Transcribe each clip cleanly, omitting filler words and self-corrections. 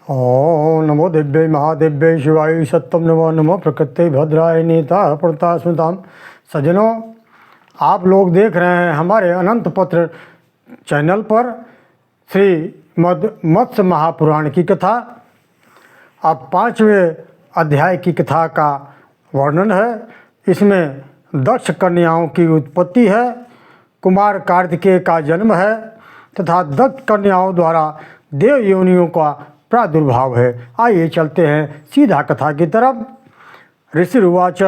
ओम नमो दिव्य महादिव्य शिवाय सत्यम नमो नमो प्रकृति भद्राय नीता प्रता स्मृताम। सज्जनों, आप लोग देख रहे हैं हमारे अनंत पत्र चैनल पर श्री मत्स्य महापुराण की कथा। अब 5वें अध्याय की कथा का वर्णन है। इसमें दक्ष कन्याओं की उत्पत्ति है, कुमार कार्तिकेय का जन्म है तथा दक्ष कन्याओं द्वारा देव योनियों का प्रादुर्भाव है। आइए चलते हैं सीधा कथा की तरफ। ऋषिरुवाच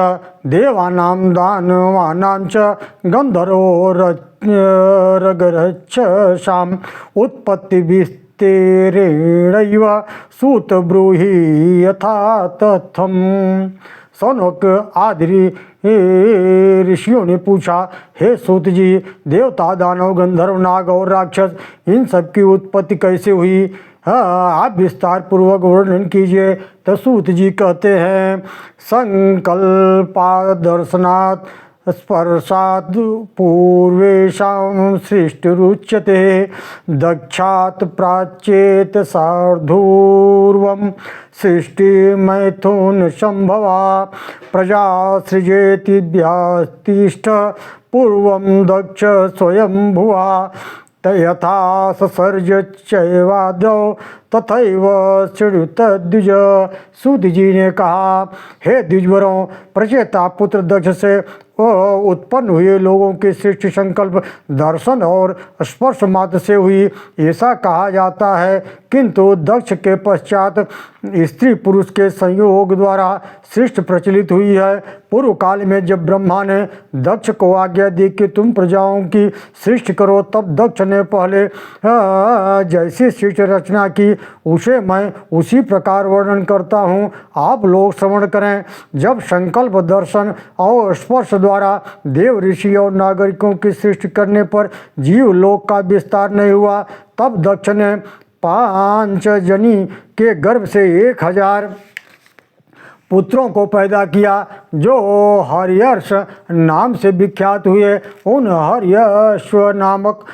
देवानां दानवानां च गन्धर्वोरगरच्छाम उत्पत्ति विस्तेरेणैव सूत ब्रूहि यथा तथम। सौनक आदि ऋषियों ने पूछा, हे सूत जी, देवता, दानव, गंधर्व, नाग और राक्षस, इन सब की उत्पत्ति कैसे हुई? आप विस्तार पूर्वक वर्णन कीजिए। तो सूत जी कहते हैं, संकल्पादर्शनात् स्पर्शात् पूर्वेषां सृष्टिरुच्यते दक्षात् प्राच्येत सार्धूर्वं सृष्टिमैथुन संभवा प्रजा सृजेति व्यास्तिष्ठ पूर्वं दक्ष स्वयं भुवा यथा ससर्ज चैवादौ तथैव श्रुत द्विज। सूत जी ने कहा, हे द्विजवरों, प्रचेता पुत्र दक्ष से उत्पन्न हुए लोगों की सृष्टि संकल्प, दर्शन और स्पर्श मात्र से हुई, ऐसा कहा जाता है। किंतु दक्ष के पश्चात स्त्री पुरुष के संयोग द्वारा सृष्टि प्रचलित हुई है। पूर्व काल में जब ब्रह्मा ने दक्ष को आज्ञा दी कि तुम प्रजाओं की सृष्टि करो, तब दक्ष ने पहले जैसी सृष्टि रचना की उसे मैं उसी प्रकार वर्णन करता हूँ, आप लोग श्रवण करें। जब संकल्प, दर्शन और स्पर्श द्वारा देव, ऋषि और नागरिकों की सृष्टि करने पर जीव लोक का विस्तार नहीं हुआ, तब दक्ष ने पांचजनी के गर्भ से 1000 पुत्रों को पैदा किया, जो हर्यश्व नाम से विख्यात हुए। उन हर्यश्व नामक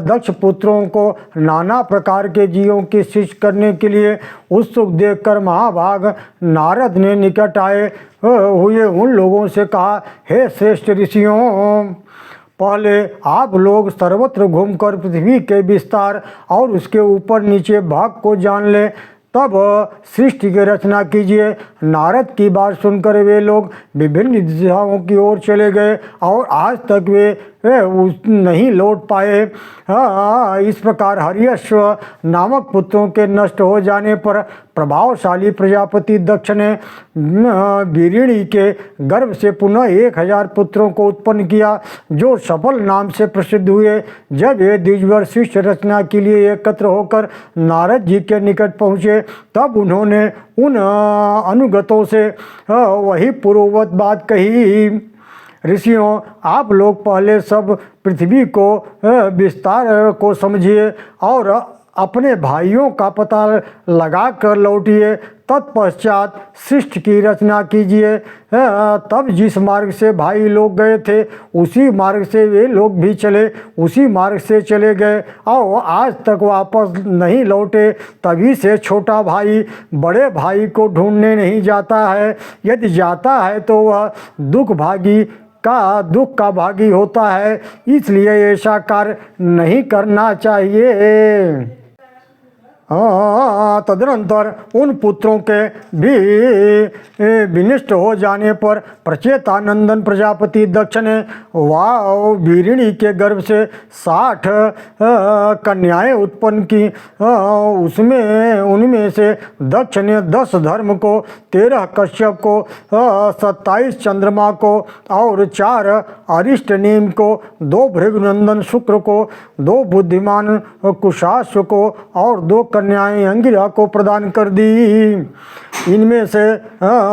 दक्ष पुत्रों को नाना प्रकार के जीवों की सृष्टि करने के लिए उत्सुक देखकर महाभाग नारद ने निकट आए हुए उन लोगों से कहा, हे श्रेष्ठ ऋषियों, पहले आप लोग सर्वत्र घूमकर पृथ्वी के विस्तार और उसके ऊपर नीचे भाग को जान ले, तब सृष्टि की रचना कीजिए। नारद की बात सुनकर वे लोग विभिन्न दिशाओं की ओर चले गए और आज तक वे नहीं लौट पाए। इस प्रकार हर्यश्व नामक पुत्रों के नष्ट हो जाने पर प्रभावशाली प्रजापति दक्ष ने वीरिणी के गर्भ से पुनः 1000 पुत्रों को उत्पन्न किया, जो सफल नाम से प्रसिद्ध हुए। जब ये द्विजवर सृष्टि रचना के लिए एकत्र होकर नारद जी के निकट पहुँचे, तब उन्होंने उन अनुगतों से वही पूर्ववत बात कही। ऋषियों, आप लोग पहले सब पृथ्वी को विस्तार को समझिए और अपने भाइयों का पता लगा कर लौटिए। तत्पश्चात सृष्टि की रचना कीजिए। तब जिस मार्ग से भाई लोग गए थे, उसी मार्ग से वे लोग भी चले, उसी मार्ग से चले गए और आज तक वापस नहीं लौटे। तभी से छोटा भाई बड़े भाई को ढूंढने नहीं जाता है। यदि जाता है तो वह दुख का भागी होता है। इसलिए ऐसा कार्य नहीं करना चाहिए। तदनंतर उन पुत्रों के भी विनिष्ट हो जाने पर प्रचेतानंदन प्रजापति दक्ष ने वीरिणी के गर्भ से 60 कन्याएं उत्पन्न की। उनमें से दक्ष ने 10 धर्म को, 13 कश्यप को, 27 चंद्रमा को और 4 अरिष्ट नीम को, 2 भृगुनंदन शुक्र को, 2 बुद्धिमान कुशाश्व को और 2 कन्याएं अंगिरा को प्रदान कर दी। इनमें से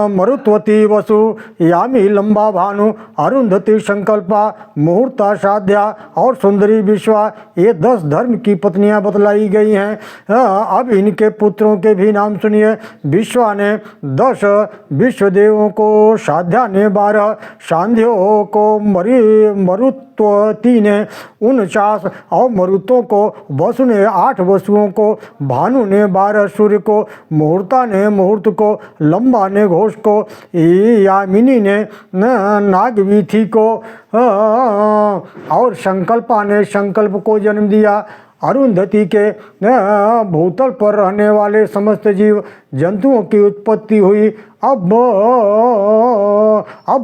मरुत्वती, वसु, यामी, लंबा भानु, अरुंधति, संकल्पा, मुहूर्ता, साध्या और सुंदरी विश्वा, ये 10 धर्म की पत्नियां बतलाई गई हैं। अब इनके पुत्रों के भी नाम सुनिए। विश्वा ने 10 विश्वदेवों को, साध्या ने 12, सांध्यो को मरुत्वती ने 49 और मरुतों को, वसु ने 8 वसुओं को, भानु ने 12 सूर्य को, मुहूर्ता ने मुहूर्त को, लंबा ने घोष को, यामिनी ने नागवीथी को और संकल्पा ने संकल्प को जन्म दिया। अरुंधति के भूतल पर रहने वाले समस्त जीव जंतुओं की उत्पत्ति हुई। अब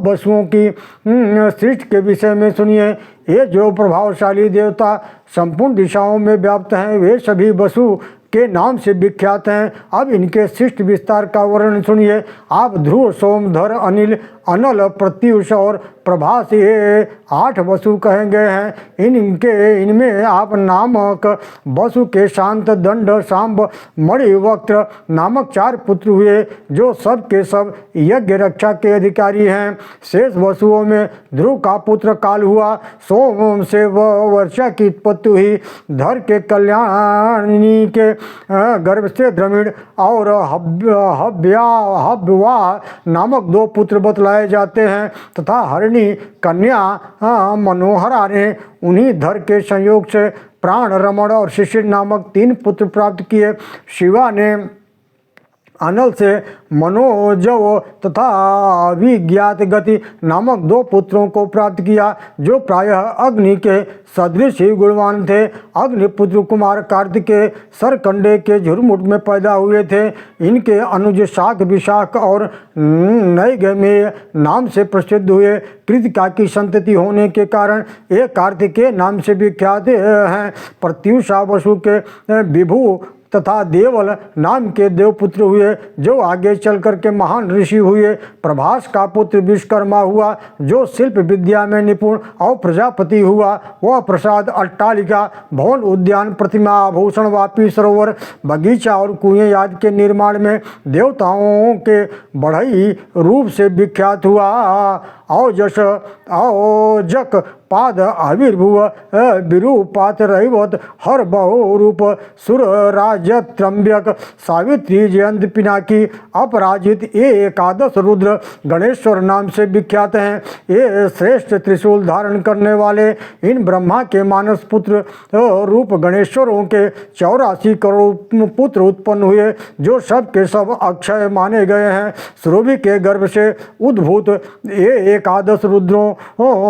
वसुओं की सृष्टि के विषय में सुनिए। ये जो प्रभावशाली देवता संपूर्ण दिशाओं में व्याप्त हैं, वे सभी वसु के नाम से विख्यात हैं। अब इनके शिष्ट विस्तार का वर्णन सुनिए। आप ध्रुव, सोमधर, अनिल, अनल, प्रत्युष और प्रभास, ये 8 वसु कहे गए हैं। इनमें आप नामक वसु के शांत, दंड, सांब, मणिवक्त्र नामक 4 पुत्र हुए, जो सब के सब यज्ञ रक्षा के अधिकारी हैं। शेष वसुओं में ध्रुव का पुत्र काल हुआ। सोम से वर्षा की उत्पत्ति हुई। धर के कल्याणी के गर्भ से द्रविड़ और हव्यवा नामक 2 पुत्र बतलाए जाते हैं, तथा हरिणी कन्या मनोहरा ने उन्हीं धर के संयोग से प्राण, रमण और शिशिर नामक 3 पुत्र प्राप्त किए। शिवा ने अनल से मनोजव तथा अभिज्ञात गति नामक 2 पुत्रों को प्राप्त किया, जो प्रायः अग्नि के सदृश ही गुणवान थे। अग्निपुत्र कुमार कार्तिकेय सरकंडे के झुरमुट में पैदा हुए थे। इनके अनुज शाक, विशाख और नैगमेय नाम से प्रसिद्ध हुए। कृतिका की संतति होने के कारण ये कार्तिकेय नाम से विख्यात हैं। प्रत्युषा वसु के विभु तथा देवल नाम के देवपुत्र हुए, जो आगे चल कर के महान ऋषि हुए। प्रभास का पुत्र विश्वकर्मा हुआ, जो शिल्प विद्या में निपुण और प्रजापति हुआ। वह प्रसाद, अट्टालिका, भवन, उद्यान, प्रतिमा, आभूषण, वापी, सरोवर, बगीचा और कुएं आदि के निर्माण में देवताओं के बढ़ई रूप से विख्यात हुआ। औजक पाद आविर्भुव विरूपात रहिवत हर बहुरूप सुर राजत्रम्यक सावित्री जयंत पिनाकी अपराजित, ये 11 रुद्र गणेश्वर नाम से विख्यात हैं। ये श्रेष्ठ त्रिशूल धारण करने वाले इन ब्रह्मा के मानस पुत्र रूप गणेश्वरों के 84 करोड़ पुत्र उत्पन्न हुए, जो सब के सब अक्षय माने गए हैं। सुरभि के गर्भ से उद्भूत ये 11 रुद्रों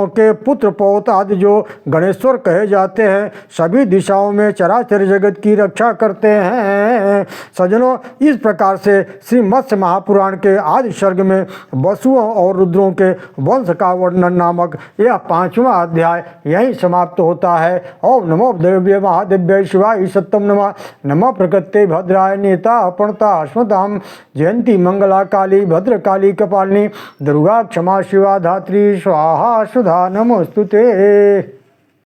के पुत्र पौत आदि जो गणेश्वर कहे जाते हैं, सभी दिशाओं में चराचर जगत की रक्षा करते हैं। सज्जनों, इस प्रकार से श्री मत्स्य महापुराण के आदि सर्ग में वसुओं और रुद्रों के वंश का वर्णन नामक यह 5वां अध्याय यहीं समाप्त होता है। ओम नमो देव्य महादेव्य शिवाय सत्यम नमः। नमः प्रकृते भद्राय नेता अपणता अस्मताम जयंती मंगला काली भद्रकाली कपालिनी दुर्गा क्षमा शिवा धात्री स्वाहा सुधा नमोस्तुते।